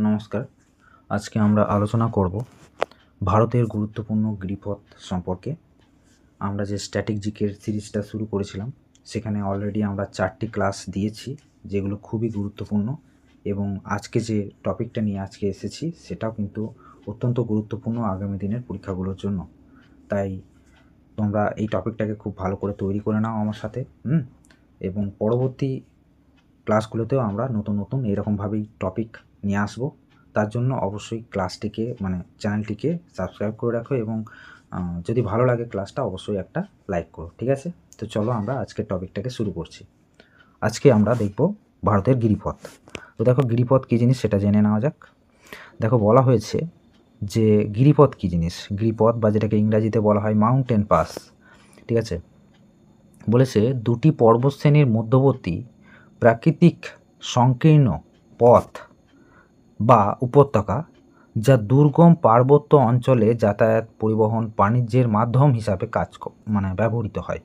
নমস্কার। আজকে আমরা আলোচনা করব ভারতের গুরুত্বপূর্ণ গিরিপথ সম্পর্কে। আমরা যে স্ট্যাটিক জিকের সিরিজটা শুরু করেছিলাম সেখানে অলরেডি আমরা 4টি ক্লাস দিয়েছি, যেগুলো খুবই গুরুত্বপূর্ণ, এবং আজকে যে টপিকটা নিয়ে আজকে এসেছি সেটাও কিন্তু অত্যন্ত গুরুত্বপূর্ণ আগামী দিনের পরীক্ষাগুলোর জন্য। তাই তোমরা এই টপিকটাকে খুব ভালো করে তৈরি করে নাও আমার সাথে, এবং পরবর্তী ক্লাসগুলোতেও আমরা নতুন নতুন এরকমভাবেই টপিক নিয়ে আসবো। তার জন্য অবশ্যই ক্লাসটিকে চ্যানেলটিকে সাবস্ক্রাইব করে রাখো, এবং যদি ভালো লাগে ক্লাসটা অবশ্যই একটা লাইক করো, ঠিক আছে? তো চলো আমরা আজকের টপিকটাকে শুরু করছি। আজকে আমরা দেখব ভারতের গিরিপথ। তো দেখো, গিরিপথ কী জিনিস সেটা জেনে নেওয়া যাক। দেখো, বলা হয়েছে যে গিরিপথ কী জিনিস। গিরিপথ, বা যেটাকে ইংরাজিতে বলা হয় মাউন্টেন পাস, ঠিক আছে, বলেছে দুটি পর্বতশ্রেণীর মধ্যবর্তী প্রাকৃতিক সংকীর্ণ পথ বা উপত্যকা, যা দুর্গম পার্বত্য অঞ্চলে যাতায়াত, পরিবহন, বাণিজ্যের মাধ্যম হিসাবে ব্যবহৃত হয়।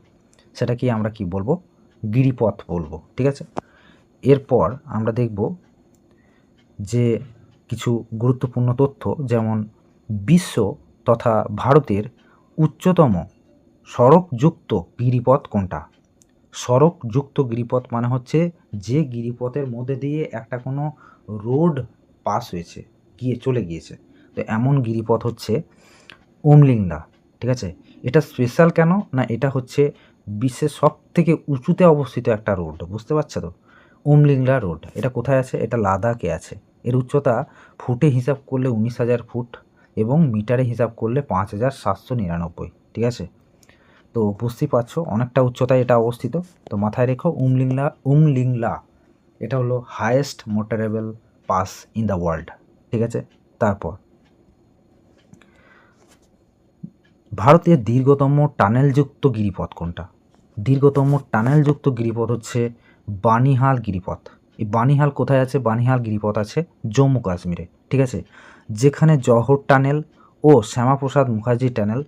সেটাকে আমরা কি বলবো? গিরিপথ বলবো, ঠিক আছে? এরপর আমরা দেখব যে কিছু গুরুত্বপূর্ণ তথ্য, যেমন বিশ্ব তথা ভারতের উচ্চতম সড়কযুক্ত গিরিপথ কোনটা। সড়কযুক্ত গিরিপথ মানে হচ্ছে যে গিরিপথের মধ্যে দিয়ে একটা কোনো রোড পাস হয়েছে, চলে গিয়েছে। তো এমন গিরিপথ হচ্ছে উমলিংলা, ঠিক আছে? এটা স্পেশাল কেন না, এটা হচ্ছে বিশ্বের সব থেকে উঁচুতে অবস্থিত একটা রোড, বুঝতে পারছো তো? উমলিংলা রোড, এটা কোথায় আছে? এটা লাদাখে আছে। এর উচ্চতা ফুটে হিসাব করলে 19,000 ফুট, এবং মিটারে হিসাব করলে 5,799, ঠিক আছে? তো বুঝতেই পারছো অনেকটা উচ্চতায় এটা অবস্থিত। তো মাথায় রেখো, উমলিংলা এটা হলো highest motorable pass in the world, ঠিক আছে? তারপর ভারতের দীর্ঘতম টানেলযুক্ত গিরিপথ কোনটা? দীর্ঘতম টানেলযুক্ত গিরিপথ হচ্ছে বানিহাল গিরিপথ। এই বানিহাল কোথায় আছে? বানিহাল গিরিপথ আছে জম্মু কাশ্মীরে, ঠিক আছে? যেখানে জওহর টানেল ও শ্যামাপ্রসাদ মুখার্জি টানেল,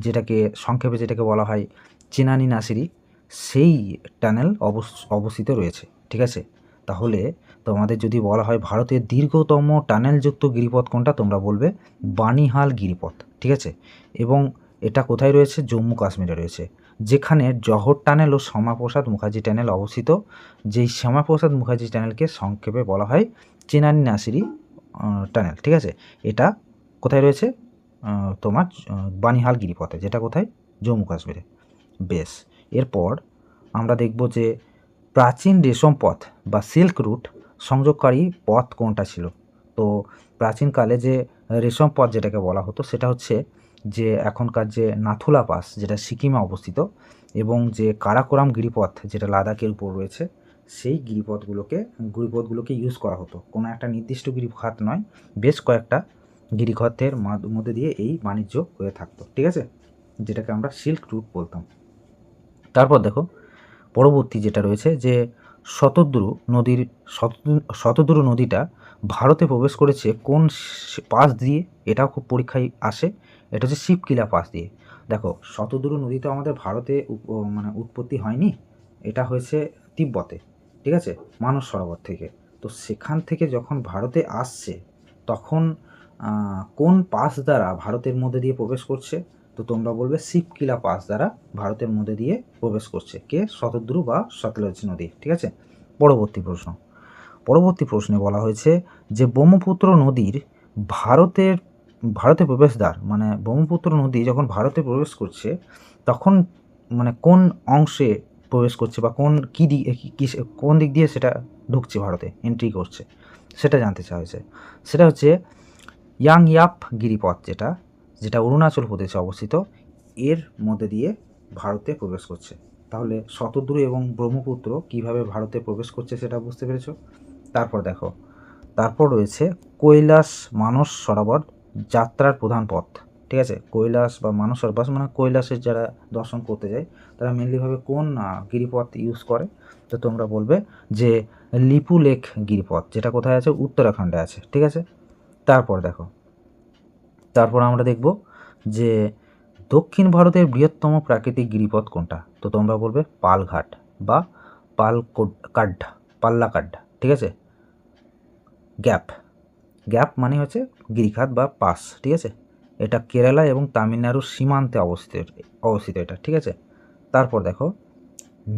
যেটাকে বলা হয় চিনানি নাসিরি, সেই টানেল অবস্থিত রয়েছে, ঠিক আছে? তাহলে তোমাদের যদি বলা হয় ভারতের দীর্ঘতম টানেলযুক্ত গিরিপথ কোনটা, তোমরা বলবে বানিহাল গিরিপথ, ঠিক আছে? এবং এটা কোথায় রয়েছে? জম্মু কাশ্মীরে রয়েছে, যেখানে জওহর টানেল ও শ্যামাপ্রসাদ মুখার্জি টানেল অবস্থিত। যেই শ্যামাপ্রসাদ মুখার্জি টানেলকে সংক্ষেপে বলা হয় চিনানি নাসিরি টানেল, ঠিক আছে? এটা কোথায় রয়েছে? তোমার বানিহাল গিরিপথে, যেটা কোথায়? জম্মু কাশ্মীরে। বেশ, এরপর আমরা দেখব যে প্রাচীন রেশম পথ বা সিল্ক রুট সংযোগকারী পথ কোনটা ছিল। তো প্রাচীনকালে যে রেশম পথ যেটাকে বলা হতো, সেটা হচ্ছে যে এখনকার যে নাথুলা পাস, যেটা সিকিমে অবস্থিত, এবং যে কারাকোরাম গিরিপথ যেটা লাদাখের উপর রয়েছে, সেই গিরিপথগুলোকে ইউজ করা হতো। কোনো একটা নির্দিষ্ট গিরিপথ নয়, বেশ কয়েকটা গিরিপথের মধ্যে দিয়ে এই বাণিজ্য হয়ে থাকতো, ঠিক আছে, যেটাকে আমরা সিল্ক রুট বলতাম। তারপর দেখো, পরবর্তী যেটা রয়েছে যে শতদ্রু নদীটা ভারতে প্রবেশ করেছে কোন পাস দিয়ে? এটাও খুব পরীক্ষায় আসে। এটা হচ্ছে শিবকিলা পাস দিয়ে। দেখো, শতদ্রু নদী তো আমাদের ভারতে উৎপত্তি হয়নি, এটা হয়েছে তিব্বতে, ঠিক আছে, মানস সরোবর থেকে। তো সেখান থেকে যখন ভারতে আসছে, তখন কোন পাস দ্বারা ভারতের মধ্যে দিয়ে প্রবেশ করছে? তো তোমরা বলবে শিবকিলা পাস দ্বারা ভারতের মধ্যে দিয়ে প্রবেশ করছে কে? শতদ্রু বা সতলজ নদী, ঠিক আছে? পরবর্তী প্রশ্নে বলা হয়েছে যে ব্রহ্মপুত্র নদীর ভারতে প্রবেশদ্বার, ব্রহ্মপুত্র নদী যখন ভারতে প্রবেশ করছে, তখন কোন অংশে প্রবেশ করছে, বা কোন দিক দিয়ে সেটা ঢুকছে, ভারতে এন্ট্রি করছে, সেটা জানতে চাওয়া হয়েছে। সেটা হচ্ছে ইয়াংয়াপ গিরিপথ, যেটা অরুণাচল প্রদেশে অবস্থিত, এর মধ্যে দিয়ে ভারতে প্রবেশ করছে। তাহলে শতদ্রু এবং ব্রহ্মপুত্র কিভাবে ভারতে প্রবেশ করছে সেটা বুঝতে পেরেছ। তারপর রয়েছে কৈলাস মানস সরোবর যাত্রার প্রধান পথ, ঠিক আছে? কৈলাস বা মানস সরোবর কৈলাসের যারা দর্শন করতে যায়, তারা মেনলিভাবে কোন গিরিপথ ইউজ করে? তো তোমরা বলবে যে লিপু লেক গিরিপথ, যেটা কোথায় আছে? উত্তরাখণ্ডে আছে, ঠিক আছে? তারপর আমরা দেখব যে দক্ষিণ ভারতের বৃহত্তম প্রাকৃতিক গিরিপথ কোনটা? তো তোমরা বলবে পালঘাট বা পাল্লাকাড, ঠিক আছে? গ্যাপ। গ্যাপ মানে হচ্ছে গিরিখাত বা পাস, ঠিক আছে। এটা কেরালা এবং তামিলনাড়ুর সীমান্তে অবস্থিত এটা, ঠিক আছে। তারপর দেখো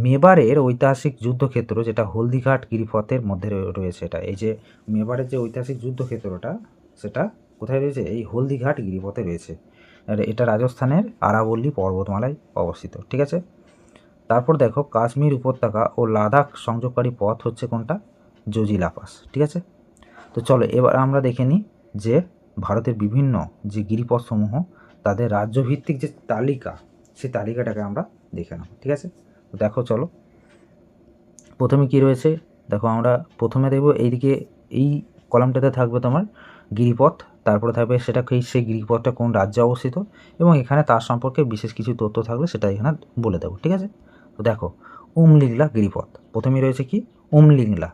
মেবারের ঐতিহাসিক যুদ্ধক্ষেত্র যেটা হলদিঘাট গিরিপথের মধ্যে রয়েছে। এটা এই যে মেবারের যে ঐতিহাসিক যুদ্ধক্ষেত্রটা সেটা কোথায় রয়েছে? এই হলদিঘাট গিরিপথে রয়েছে। আর এটা রাজস্থানের আরাবল্লী পর্বতমালায় অবস্থিত, ঠিক আছে। তারপর দেখো কাশ্মীর উপত্যকা ও লাদাখ সংযোগকারী পথ হচ্ছে কোনটা? জজিলা পাস, ঠিক আছে। তো চলো এবার আমরা দেখে নিই যে ভারতের বিভিন্ন যে গিরিপথসমূহ তাদের রাজ্যভিত্তিক যে তালিকা, সেই তালিকাটাকে আমরা দেখে নেব, ঠিক আছে। তো দেখো চলো প্রথমে কি রয়েছে, দেখো আমরা প্রথমে দেখব এইদিকে এই কলামটাতে থাকবে তোমার গিরিপথ, তারপরে থাকবে সেটা সেই গিরিপথটা কোন রাজ্যে অবস্থিত এবং এখানে তার সম্পর্কে বিশেষ কিছু তথ্য থাকলে সেটা এখানে বলে দেবো, ঠিক আছে। তো দেখো উমলিংলা গিরিপথ প্রথমেই রয়েছে কি? উমলিংলা।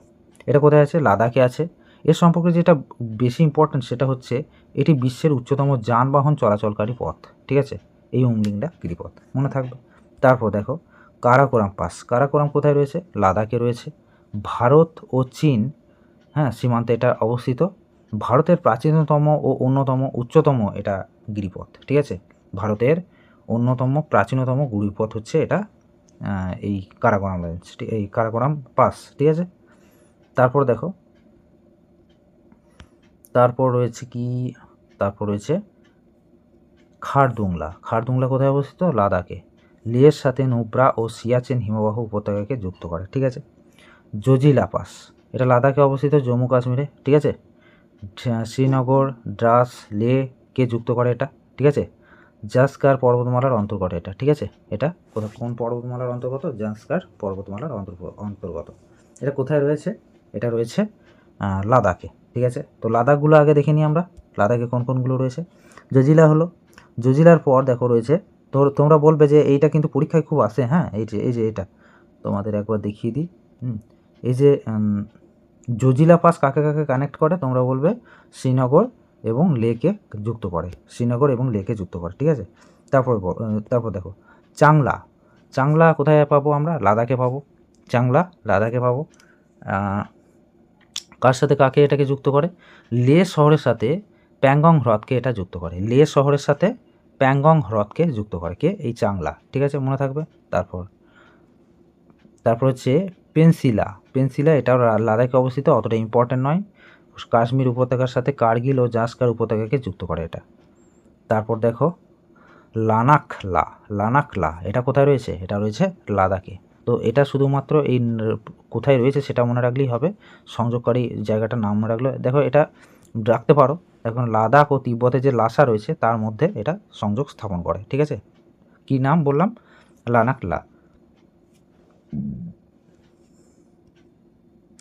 এটা কোথায় আছে? লাদাখে আছে। এর সম্পর্কে যেটা বেশি ইম্পর্ট্যান্ট সেটা হচ্ছে এটি বিশ্বের উচ্চতম যানবাহন চলাচলকারী পথ, ঠিক আছে, এই উমলিংলা গিরিপথ, মনে থাকবে। তারপর দেখো কারাকোরাম পাস। কারাকোরাম কোথায় রয়েছে? লাদাখে রয়েছে। ভারত ও চীন, হ্যাঁ, সীমান্তে এটা অবস্থিত। ভারতের প্রাচীনতম ও অন্যতম উচ্চতম এটা গিরিপথ, ঠিক আছে। ভারতের অন্যতম প্রাচীনতম গিরিপথ হচ্ছে এটা এই কারাকোরাম রেঞ্জ, এই কারাকোরাম পাস, ঠিক আছে। তারপর দেখো তারপর রয়েছে কি? তারপর রয়েছে খারদুংলা। খারদুংলা কোথায় অবস্থিত? লাদাখে। লেহর সাথে নুব্রা ও সিয়াচেন হিমবাহ উপত্যকাকে যুক্ত করে, ঠিক আছে। জজিলা পাস, এটা লাদাখে অবস্থিত, জম্মু কাশ্মীরে, ঠিক আছে। শ্রীনগর, দ্রাস, লেহকে যুক্ত করে এটা, ঠিক আছে। জাসকার পর্বতমালার অন্তর্গত এটা, ঠিক আছে। এটা কোন পর্বতমালার অন্তর্গত? জাসকার পর্বতমালার অন্তর্গত। এটা কোথায় রয়েছে? এটা রয়েছে লাদাখে, ঠিক আছে। তো লাদাখগুলো আগে দেখে নিই আমরা, লাদাখে কোন কোনগুলো রয়েছে। জজিলা হলো, জজিলার পর দেখো রয়েছে, তোমরা বলবে যে এইটা কিন্তু পরীক্ষায় খুব আসে, হ্যাঁ, এই যে এটা তোমাদের একবার দেখিয়ে দিই। এই যে জজিলা পাস কাকে কাকে কানেক্ট করে? তোমরা বলবে শ্রীনগর এবং লেকে যুক্ত করে, শ্রীনগর এবং লেকে যুক্ত করে, ঠিক আছে। তারপর দেখো চাংলা। চাংলা কোথায় পাবো আমরা? লাদাখে পাবো। চাংলা লাদাখে পাবো। কার সাথে কাকে এটাকে যুক্ত করে? লে শহরের সাথে প্যাংগং হ্রদকে এটা যুক্ত করে। লে শহরের সাথে প্যাংগং হ্রদকে যুক্ত করে কে? এই চাংলা, ঠিক আছে, মনে থাকবে। তারপর হচ্ছে পেনসিলা। পেনসিলা এটাও লাদাখে অবস্থিত, অতটা ইম্পর্ট্যান্ট নয়। কাশ্মীর উপত্যকার সাথে কার্গিল ও জাসকার উপত্যকাকে যুক্ত করে এটা। তারপর দেখো লানাখলা। লানাখলা এটা কোথায় রয়েছে? এটা রয়েছে লাদাখে। তো এটা শুধুমাত্র এই কোথায় রয়েছে সেটা মনে রাখলেই হবে, সংযোগকারী জায়গাটার নাম মনে রাখলে দেখো এটা রাখতে পারো। এখন লাদাখ ও তিব্বতে যে লাসা রয়েছে তার মধ্যে এটা সংযোগ স্থাপন করে, ঠিক আছে। কি নাম বললাম? লানাখলা।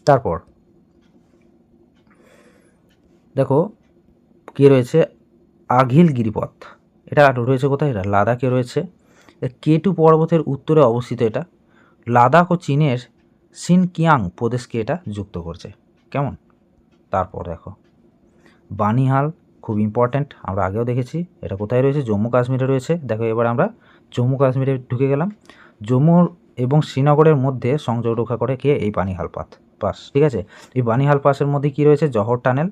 তারপর দেখো কি রয়েছে? আঘিল গিরিপথ। এটা রয়েছে কোথায়? এটা লাদাখে রয়েছে। কেটু পর্বতের উত্তরে অবস্থিত এটা। লাদাখ ও চীনের সিনকিয়াং প্রদেশকে এটা যুক্ত করছে, কেমন? তারপর দেখো বানিহাল, খুব ইম্পর্ট্যান্ট, আমরা আগেও দেখেছি। এটা কোথায় রয়েছে? জম্মু কাশ্মীরে রয়েছে। দেখো এবার আমরা জম্মু কাশ্মীরে ঢুকে গেলাম। জম্মু এবং শ্রীনগরের মধ্যে সংযোগ রক্ষা করে কে? এই বানিহাল পাস, ঠিক আছে। এই বানিহাল পাসের মধ্যে কি রয়েছে? জহর টানেল,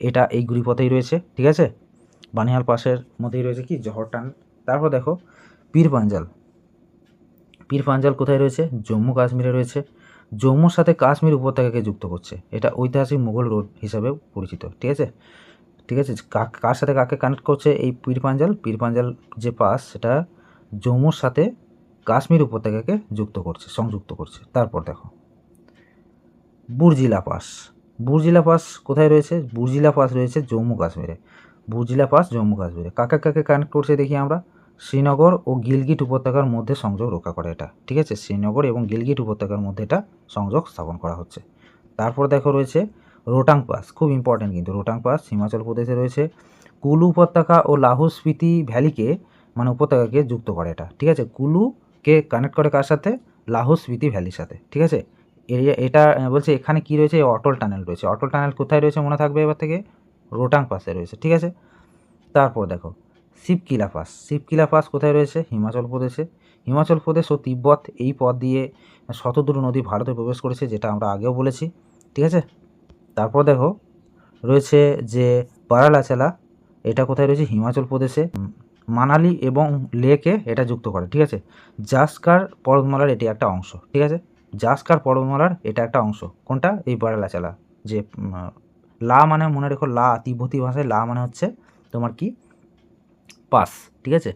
এটা এই গিরিপথেই রয়েছে, ঠিক আছে। বানিহাল পাসের মধ্যেই রয়েছে কি? জহর টানেল। তারপর দেখো পীর পাঞ্জাল। পীর পাঞ্জাল কোথায় রয়েছে? জম্মু কাশ্মীরে রয়েছে। জম্মুর সাথে কাশ্মীর উপত্যকাকে যুক্ত করছে, এটা ঐতিহাসিক মুঘল রোড হিসাবেও পরিচিত, ঠিক আছে। ঠিক আছে, কার সাথে কাকে কানেক্ট করছে এই পীর পাঞ্জাল? পীর পাঞ্জাল যে পাস সেটা জম্মুর সাথে কাশ্মীর উপত্যকাকে সংযুক্ত করছে। তারপর দেখো বুর্জিলা পাস। বুর্জিলা পাস কোথায় রয়েছে? বুর্জিলা পাস রয়েছে জম্মু কাশ্মীরে। বুর্জিলা পাস জম্মু কাশ্মীরে কাকে কাকে কানেক্ট করছে দেখি আমরা। শ্রীনগর ও গিলগিট উপত্যকার মধ্যে সংযোগ রক্ষা করে এটা, ঠিক আছে। শ্রীনগর এবং গিলগিট উপত্যকার মধ্যে এটা সংযোগ স্থাপন করা হচ্ছে। তারপর দেখো রয়েছে রোটাং পাস, খুব ইম্পর্টেন্ট কিন্তু রোটাং পাস হিমাচল প্রদেশে রয়েছে। কুলু উপত্যকা ও লাহুল স্পিতি ভ্যালিকে মানে উপত্যকাকে যুক্ত করে এটা, ঠিক আছে। কুলুকে কানেক্ট করে কার সাথে? লাহুল স্পিতি ভ্যালির সাথে, ঠিক আছে। এটা বলছে এখানে কি রয়েছে? অটল টানেল রয়েছে। অটল টানেল কোথায় রয়েছে মনে থাকবে এবার থেকে? রোটাং পাসে রয়েছে, ঠিক আছে। তারপর দেখো শিবকিলা পাস। শিবকিলা পাস কোথায় রয়েছে? হিমাচল প্রদেশে। হিমাচল প্রদেশ ও তিব্বত এই পথ দিয়ে শতদ্রু নদী ভারতে প্রবেশ করেছে, যেটা আমরা আগেও বলেছি, ঠিক আছে। তারপর দেখো রয়েছে যে বারালাচালা, এটা কোথায় রয়েছে? হিমাচল প্রদেশে। মানালি এবং লেকে এটা যুক্ত করে, ঠিক আছে। জাসকার পর্বতমালার এটি একটা অংশ, ঠিক আছে। জাসকার পর্বতমালার এটা একটা অংশ, কোনটা? এই বারালাচালা। যে লা মানে মনে রেখো, লা তিব্বতী ভাষায় লা মানে হচ্ছে তোমার কি? পাস, ঠিক আছে।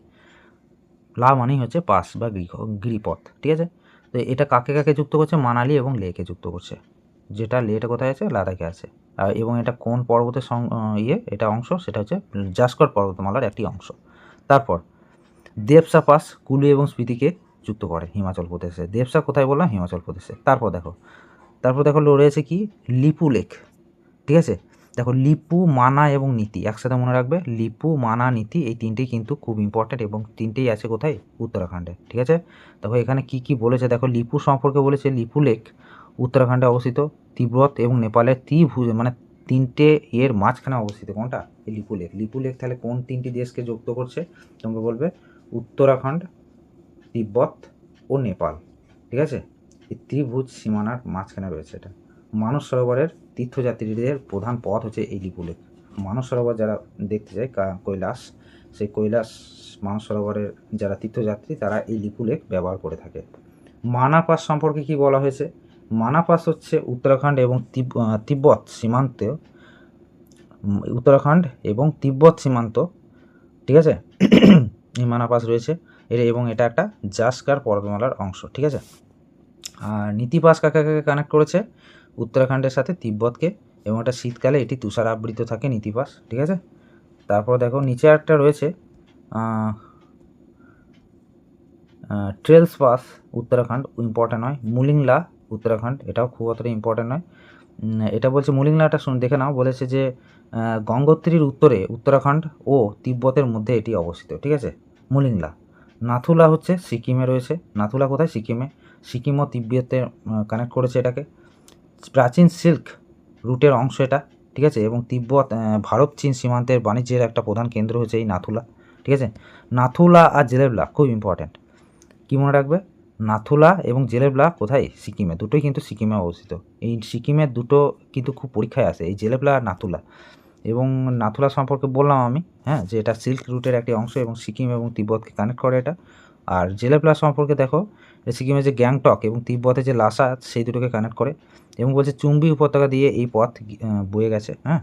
লা মানেই হচ্ছে পাস বা গিরিপথ, ঠিক আছে। তো এটা কাকে কাকে যুক্ত করছে? মানালি এবং লেকে যুক্ত করছে। যেটা লেটা কোথায় আছে? লাদাখে আছে। এবং এটা কোন পর্বতের এটা অংশ? সেটা হচ্ছে জাসকর পর্বতমালার একটি অংশ। তারপর দেবসা পাস কুলু এবং স্পিতিকে যুক্ত করে হিমাচল প্রদেশে। দেবসা কোথায় বললাম? হিমাচল প্রদেশে। তারপর দেখো রয়েছে কি? লিপু লেক, ঠিক আছে। দেখো লিপু, মানা এবং নীতি একসাথে মনে রাখবে। লিপু, মানা, নীতি এই তিনটেই কিন্তু খুব ইম্পর্ট্যান্ট এবং তিনটেই আছে কোথায়? উত্তরাখণ্ডে, ঠিক আছে। দেখো এখানে কি কি বলেছে দেখো। লিপু সম্পর্কে বলেছে লিপু লেক উত্তরাখণ্ডে অবস্থিত, তিব্বত এবং নেপালের ত্রিভুজ মানে তিনটে এর মাঝখানে অবস্থিত। কোনটা? এই লিপু লেক। লিপু লেক তাহলে কোন তিনটি দেশকে যুক্ত করছে? তোমরা বলবে উত্তরাখণ্ড, তিব্বত ও নেপাল, ঠিক আছে। এই ত্রিভুজ সীমানার মাঝখানে রয়েছে এটা। মানস সরোবরের তীর্থযাত্রীদের প্রধান পথ হচ্ছে এই লিপু লেক। মানস সরোবর যারা দেখতে যায় কৈলাস, সেই কৈলাস মানস সরোবরের যারা তীর্থযাত্রী তারা এই লিপু লেক ব্যবহার করে থাকে। মানা পাস সম্পর্কে কি বলা হয়েছে? মানা পাস হচ্ছে উত্তরাখণ্ড এবং তিব্বত সীমান্ত, উত্তরাখণ্ড এবং তিব্বত সীমান্ত, ঠিক আছে। এই মানা পাস রয়েছে এবং এটা একটা জাসকার পর্বতমালার অংশ, ঠিক আছে। আর নীতি পাস কাকে কাকে কানেক্ট করেছে? উত্তরাখণ্ডের সাথে তিব্বতকে, এবং এটা শীতকালে এটি তুষার আবৃত থাকে নীতি পাস, ঠিক আছে। তারপর দেখো নিচে একটা রয়েছে ট্রেলস পাস, উত্তরাখণ্ড, ইম্পর্ট্যান্ট নয়। মুলিংলা, উত্তরাখণ্ড, এটাও খুব অতটা ইম্পর্ট্যান্ট নয়। এটা বলছে মুলিংলাটা দেখে নাও, বলেছে যে গঙ্গোত্রীর উত্তরে উত্তরাখণ্ড ও তিব্বতের মধ্যে এটি অবস্থিত, ঠিক আছে। মুলিংলা। নাথুলা হচ্ছে সিকিমে রয়েছে। নাথুলা কোথায়? সিকিমে। সিকিম ও তিব্বতে কানেক্ট করেছে এটাকে। প্রাচীন সিল্ক রুটের অংশ এটা, ঠিক আছে। এবং তিব্বত ভারত চীন সীমান্তের বাণিজ্যের একটা প্রধান কেন্দ্র হচ্ছে এই নাথুলা, ঠিক আছে। নাথুলা আর জেলেবলা খুব ইম্পর্ট্যান্ট, কী মনে রাখবে? নাথুলা এবং জেলেবলা কোথায়? সিকিমে। দুটোই কিন্তু সিকিমে অবস্থিত। এই সিকিমের দুটো কিন্তু খুব পরীক্ষায় আসে, এই জেলেবলা আর নাথুলা। এবং নাথুলা সম্পর্কে বললাম আমি, হ্যাঁ, যে এটা সিল্ক রুটের একটি অংশ এবং সিকিম এবং তিব্বতকে কানেক্ট করে এটা। আর জেলেবলা সম্পর্কে দেখো, সিকিমের যে গ্যাংটক এবং তিব্বতের যে লাসা সেই দুটোকে কানেক্ট করে। এবং বলছে চুম্বি উপত্যকা দিয়ে এই পথ বয়ে গেছে, হ্যাঁ,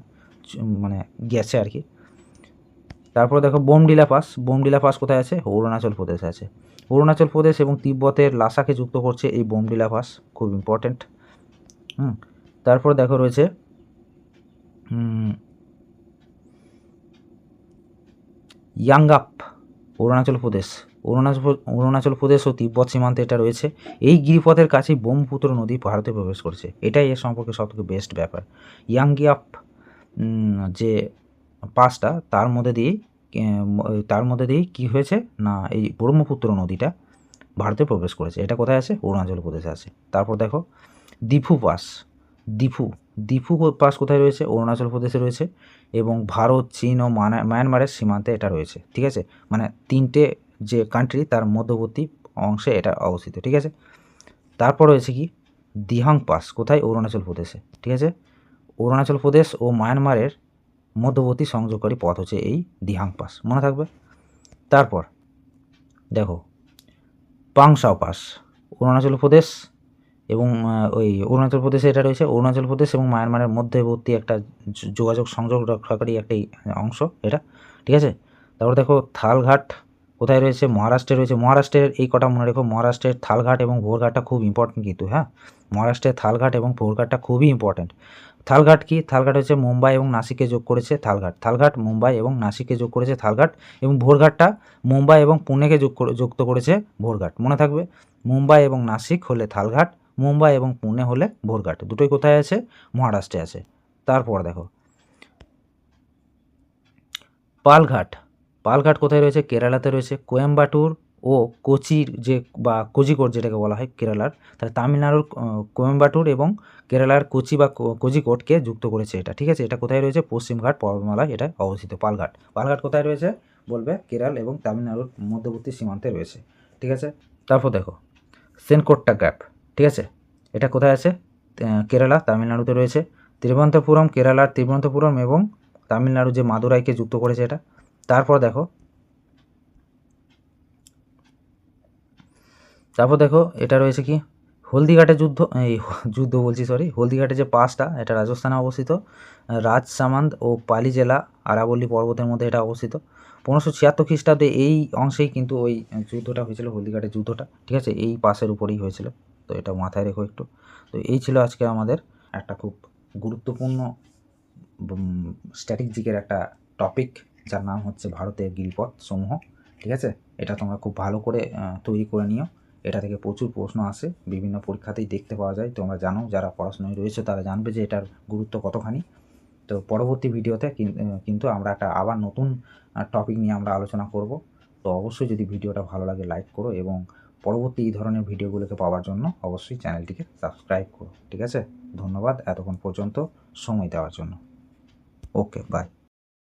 মানে গেছে আর কি। তারপর দেখো বোমডিলা পাস। বোমডিলা পাস কোথায় আছে? অরুণাচল প্রদেশে আছে। অরুণাচল প্রদেশ এবং তিব্বতের লাসাকে যুক্ত করছে এই বোমডিলা পাস, খুব ইম্পর্ট্যান্ট। তারপর দেখো রয়েছে ইয়াঙ্গাপ, অরুণাচল প্রদেশ। অরুণাচল প্রদেশ ও তিব্বত সীমান্তে এটা রয়েছে। এই গিরিপথের কাছেই ব্রহ্মপুত্র নদী ভারতে প্রবেশ করেছে, এটাই এর সম্পর্কে সবথেকে বেস্ট ব্যাপার। ইয়াঙ্গিয়াপ যে পাসটা তার মধ্যে দিয়েই কী হয়েছে না, এই ব্রহ্মপুত্র নদীটা ভারতে প্রবেশ করেছে। এটা কোথায় আছে? অরুণাচল প্রদেশে আছে। তারপর দেখো দিফু পাস। দিফু পাস কোথায় রয়েছে? অরুণাচল প্রদেশে রয়েছে এবং ভারত, চীন ও মায়ানমারের সীমান্তে এটা রয়েছে, ঠিক আছে। মানে তিনটে যে কান্ট্রি তার মধ্যবর্তী অংশে এটা অবস্থিত, ঠিক আছে। তারপর রয়েছে কি? দিহাং পাস, কোথায়? অরুণাচল প্রদেশে, ঠিক আছে। অরুণাচল প্রদেশ ও মায়ানমারের মধ্যবর্তী সংযোগকারী পথ হচ্ছে এই দিহাং পাস, মনে থাকবে। তারপর দেখো পাংশাও পাস, অরুণাচল প্রদেশ এবং ওই অরুণাচল প্রদেশে এটা রয়েছে। অরুণাচল প্রদেশ এবং মায়ানমারের মধ্যবর্তী একটা যোগাযোগ সংযোগ রক্ষাকারী একটি অংশ এটা, ঠিক আছে। তারপর দেখো থালঘাট কোথায় রয়েছে? মহারাষ্ট্রে রয়েছে। মহারাষ্ট্রের এই কটা মনে রেখো, মহারাষ্ট্রের থালঘাট এবং ভোরঘাটটা খুব ইম্পর্টেন্ট কিন্তু, হ্যাঁ, মহারাষ্ট্রের থালঘাট এবং ভোরঘাটটা খুবই ইম্পর্টেন্ট। থালঘাট কি? থালঘাট হচ্ছে মুম্বাই এবং নাসিককে যোগ করেছে থালঘাট মুম্বাই এবং নাসিককে যোগ করেছে থালঘাট, এবং ভোরঘাটটা মুম্বাই এবং পুনেকে যুক্ত করেছে ভোরঘাট, মনে থাকবে। মুম্বাই এবং নাসিক হলে থালঘাট, মুম্বাই এবং পুনে হলে ভোরঘাট, দুটোই কোথায় আছে? মহারাষ্ট্রে আছে। তারপর দেখো পালঘাট কোথায় রয়েছে? কেরালাতে রয়েছে। কোয়েম্বাটুর ও কোচির যে বা কোজিকোড যেটাকে বলা হয় কেরালার, তাহলে তামিলনাড়ুর কোয়েম্বাটুর এবং কেরালার কোচি বা কোজিকোডকে যুক্ত করেছে এটা, ঠিক আছে। এটা কোথায় রয়েছে? পশ্চিমঘাট পর্বতমালায় এটা অবস্থিত। পালঘাট কোথায় রয়েছে? বলবে কেরল এবং তামিলনাড়ুর মধ্যবর্তী সীমান্তে রয়েছে, ঠিক আছে। তারপর দেখো সেনকোট্টা গ্যাপ, ঠিক আছে, এটা কোথায় আছে? কেরালা, তামিলনাড়ুতে রয়েছে। তিরুবনন্তপুরম কেরালার তিরুবনন্তপুরম এবং তামিলনাড়ু যে মাদুরাইকে যুক্ত করেছে এটা। তারপর দেখো এটা রয়েছে কি হলদিঘাটের যুদ্ধ, এই যুদ্ধ বলছি সরি, হলদিঘাটের যে পাসটা এটা রাজস্থানে অবস্থিত। রাজসামান্দ ও পালি জেলা আরাবল্লী পর্বতের মধ্যে এটা অবস্থিত। 1576 খ্রিস্টাব্দে এই অংশেই কিন্তু ওই যুদ্ধটা হয়েছিল, হলদিঘাটের যুদ্ধটা, ঠিক আছে, এই পাসের উপরেই হয়েছিল। তো এটা মাথায় রেখো একটু। তো এই ছিল আজকে আমাদের একটা খুব গুরুত্বপূর্ণ স্ট্র্যাটেজিকের একটা টপিক, যার নাম হচ্ছে ভারতের গিরিপথ সমূহ, ঠিক আছে। এটা তোমরা খুব ভালো করে তৈরি করে নিও। এটা থেকে প্রচুর প্রশ্ন আসে, বিভিন্ন পরীক্ষাতেই দেখতে পাওয়া যায়। তোমরা জানো, যারা পড়াশোনায় রয়েছে তারা জানবে যে এটার গুরুত্ব কতখানি। তো পরবর্তী ভিডিওতে কিন্তু আমরা একটা আবার নতুন টপিক নিয়ে আমরা আলোচনা করব। তো অবশ্যই যদি ভিডিওটা ভালো লাগে লাইক করো, এবং পরবর্তী এই ধরনের ভিডিওগুলোকে পাওয়ার জন্য অবশ্যই চ্যানেলটিকে সাবস্ক্রাইব করো, ঠিক আছে। ধন্যবাদ এতক্ষণ পর্যন্ত সময় দেওয়ার জন্য। ওকে, বাই।